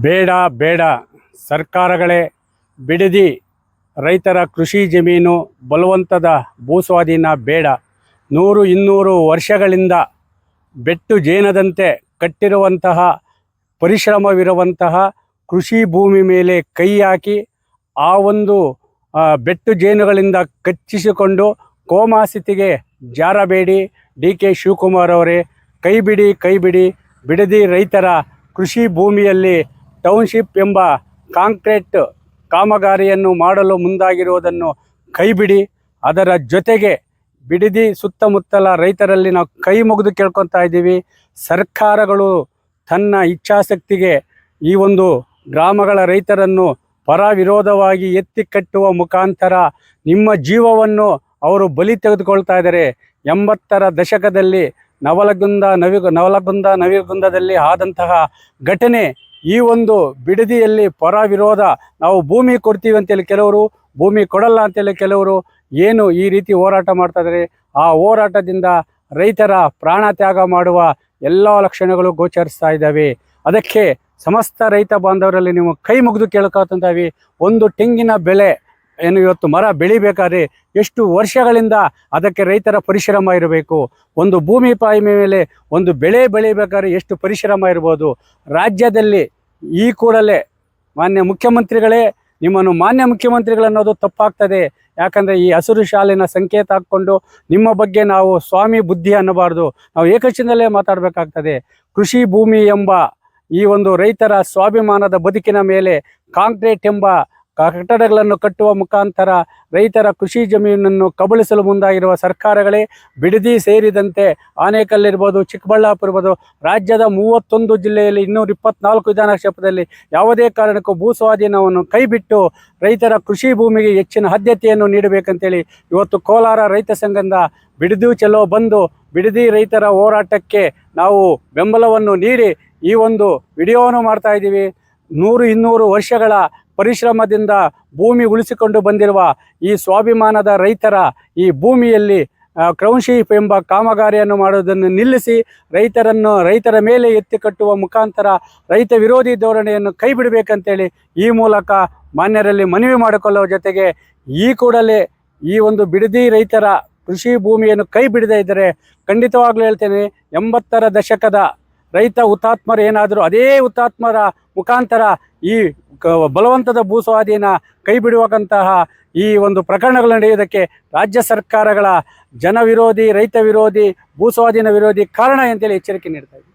ಬೇಡ ಬೇಡ ಸರ್ಕಾರಗಳೇ ಬಿಡದಿ ರೈತರ ಕೃಷಿ ಜಮೀನು ಬಲವಂತದ ಭೂಸ್ವಾಧೀನ ಬೇಡ. 100-200 ವರ್ಷಗಳಿಂದ ಬೆಟ್ಟು ಜೇನದಂತೆ ಕಟ್ಟಿರುವಂತಹ ಪರಿಶ್ರಮವಿರುವಂತಹ ಕೃಷಿ ಭೂಮಿ ಮೇಲೆ ಕೈ ಹಾಕಿ ಆ ಒಂದು ಬೆಟ್ಟು ಜೇನುಗಳಿಂದ ಕಚ್ಚಿಸಿಕೊಂಡು ಕೋಮಾಸ್ಥಿತಿಗೆ ಜಾರಬೇಡಿ. DK ಶಿವಕುಮಾರ್ ಅವರೇ, ಕೈ ಬಿಡಿ. ಬಿಡದಿ ರೈತರ ಕೃಷಿ ಭೂಮಿಯಲ್ಲಿ ಟೌನ್ಶಿಪ್ ಎಂಬ ಕಾಂಕ್ರೀಟ್ ಕಾಮಗಾರಿಯನ್ನು ಮಾಡಲು ಮುಂದಾಗಿರುವುದನ್ನು ಕೈಬಿಡಿ. ಅದರ ಜೊತೆಗೆ ಬಿಡದಿ ಸುತ್ತಮುತ್ತಲ ರೈತರಲ್ಲಿ ನಾವು ಕೈ ಮುಗಿದು ಕೇಳ್ಕೊತಾ ಇದ್ದೀವಿ. ಸರ್ಕಾರಗಳು ತನ್ನ ಇಚ್ಛಾಶಕ್ತಿಗೆ ಈ ಒಂದು ಗ್ರಾಮಗಳ ರೈತರನ್ನು ಪರ ವಿರೋಧವಾಗಿ ಎತ್ತಿ ಕಟ್ಟುವ ಮುಖಾಂತರ ನಿಮ್ಮ ಜೀವವನ್ನು ಅವರು ಬಲಿ ತೆಗೆದುಕೊಳ್ತಾ ಇದ್ದಾರೆ. 80ರ ದಶಕದಲ್ಲಿ ನವಲಗುಂದ ನವಿಗುಂದದಲ್ಲಿ ಆದಂತಹ ಘಟನೆ ಈ ಒಂದು ಬಿಡದಿಯಲ್ಲಿ ಪರ ವಿರೋಧ. ನಾವು ಭೂಮಿ ಕೊಡ್ತೀವಿ ಅಂತೇಳಿ ಕೆಲವರು, ಭೂಮಿ ಕೊಡಲ್ಲ ಅಂತೇಳಿ ಕೆಲವರು ಏನು ಈ ರೀತಿ ಹೋರಾಟ ಮಾಡ್ತಾ ಇದ್ದಾರೆ. ಆ ಹೋರಾಟದಿಂದ ರೈತರ ಪ್ರಾಣ ತ್ಯಾಗ ಮಾಡುವ ಎಲ್ಲ ಲಕ್ಷಣಗಳು ಗೋಚರಿಸ್ತಾ ಇದ್ದಾವೆ. ಅದಕ್ಕೆ ಸಮಸ್ತ ರೈತ ಬಾಂಧವರಲ್ಲಿ ನೀವು ಕೈ ಮುಗಿದು ಕೇಳ್ಕೊತಾವಿ. ಒಂದು ತೆಂಗಿನ ಬೆಳೆ ಏನು ಇವತ್ತು ಮರ ಬೆಳಿಬೇಕಾದ್ರೆ ಎಷ್ಟು ವರ್ಷಗಳಿಂದ ಅದಕ್ಕೆ ರೈತರ ಪರಿಶ್ರಮ ಇರಬೇಕು. ಒಂದು ಭೂಮಿ ಪಾಯಿ ಮೇಲೆ ಒಂದು ಬೆಳೆ ಬೆಳಿಬೇಕಾದ್ರೆ ಎಷ್ಟು ಪರಿಶ್ರಮ ಇರ್ಬೋದು. ರಾಜ್ಯದಲ್ಲಿ ಈ ಕೂಡಲೇ ಮಾನ್ಯ ಮುಖ್ಯಮಂತ್ರಿಗಳೇ, ನಿಮ್ಮನ್ನು ಮಾನ್ಯ ಮುಖ್ಯಮಂತ್ರಿಗಳನ್ನೋದು ತಪ್ಪಾಗ್ತದೆ. ಯಾಕಂದರೆ ಈ ಹಸಿರು ಶಾಲಿನ ಸಂಕೇತ ಹಾಕ್ಕೊಂಡು ನಿಮ್ಮ ಬಗ್ಗೆ ನಾವು ಸ್ವಾಮಿ ಬುದ್ಧಿ ಅನ್ನಬಾರ್ದು, ನಾವು ಏಕವಚನದಲ್ಲೇ ಮಾತಾಡಬೇಕಾಗ್ತದೆ. ಕೃಷಿ ಭೂಮಿ ಎಂಬ ಈ ಒಂದು ರೈತರ ಸ್ವಾಭಿಮಾನದ ಬದುಕಿನ ಮೇಲೆ ಕಾಂಕ್ರೀಟ್ ಎಂಬ ಕಟ್ಟಡಗಳನ್ನು ಕಟ್ಟುವ ಮುಖಾಂತರ ರೈತರ ಕೃಷಿ ಜಮೀನನ್ನು ಕಬಳಿಸಲು ಮುಂದಾಗಿರುವ ಸರ್ಕಾರಗಳೇ, ಬಿಡದಿ ಸೇರಿದಂತೆ ಆನೇಕಲ್ಲಿರ್ಬೋದು, ಚಿಕ್ಕಬಳ್ಳಾಪುರ ಇರ್ಬೋದು, ರಾಜ್ಯದ 31 ಜಿಲ್ಲೆಯಲ್ಲಿ 224 ವಿಧಾನಕ್ಷೇತ್ರದಲ್ಲಿ ಯಾವುದೇ ಕಾರಣಕ್ಕೂ ಭೂಸ್ವಾಧೀನವನ್ನು ಕೈಬಿಟ್ಟು ರೈತರ ಕೃಷಿ ಭೂಮಿಗೆ ಹೆಚ್ಚಿನ ಆದ್ಯತೆಯನ್ನು ನೀಡಬೇಕಂತೇಳಿ ಇವತ್ತು ಕೋಲಾರ ರೈತ ಸಂಘದಿಂದ ಬಿಡದಿ ಚಲೋ ಬಂದು ಬಿಡದಿ ರೈತರ ಹೋರಾಟಕ್ಕೆ ನಾವು ಬೆಂಬಲವನ್ನು ನೀಡಿ ಈ ಒಂದು ವಿಡಿಯೋವನ್ನು ಮಾಡ್ತಾ ಇದ್ದೀವಿ. 100-200 ವರ್ಷಗಳ ಪರಿಶ್ರಮದಿಂದ ಭೂಮಿ ಉಳಿಸಿಕೊಂಡು ಬಂದಿರುವ ಈ ಸ್ವಾಭಿಮಾನದ ರೈತರ ಈ ಭೂಮಿಯಲ್ಲಿ ಟೌನ್ಶಿಪ್ ಎಂಬ ಕಾಮಗಾರಿಯನ್ನು ಮಾಡೋದನ್ನು ನಿಲ್ಲಿಸಿ ರೈತರ ಮೇಲೆ ಎತ್ತಿ ಕಟ್ಟುವ ಮುಖಾಂತರ ರೈತ ವಿರೋಧಿ ಧೋರಣೆಯನ್ನು ಕೈ ಬಿಡಬೇಕಂತೇಳಿ ಈ ಮೂಲಕ ಮಾನ್ಯರಲ್ಲಿ ಮನವಿ ಮಾಡಿಕೊಳ್ಳುವ ಜೊತೆಗೆ ಈ ಕೂಡಲೇ ಈ ಒಂದು ಬಿಡದಿ ರೈತರ ಕೃಷಿ ಭೂಮಿಯನ್ನು ಕೈ ಬಿಡದೇ ಇದ್ದರೆ ಖಂಡಿತವಾಗ್ಲೂ ಹೇಳ್ತೇನೆ, 80ರ ದಶಕದ ರೈತ ಹುತಾತ್ಮರು ಏನಾದರೂ ಅದೇ ಹುತಾತ್ಮರ ಮುಖಾಂತರ ಈ ಬಲವಂತದ ಭೂಸ್ವಾಧೀನ ಕೈ ಬಿಡುವಂತಹ ಈ ಒಂದು ಪ್ರಕರಣಗಳು ನಡೆಯುವುದಕ್ಕೆ ರಾಜ್ಯ ಸರ್ಕಾರಗಳ ಜನ ವಿರೋಧಿ, ರೈತ ವಿರೋಧಿ, ಭೂಸ್ವಾಧೀನ ವಿರೋಧಿ ಕಾರಣ ಅಂತೇಳಿ ಎಚ್ಚರಿಕೆ ನೀಡ್ತಾ ಇದೆ.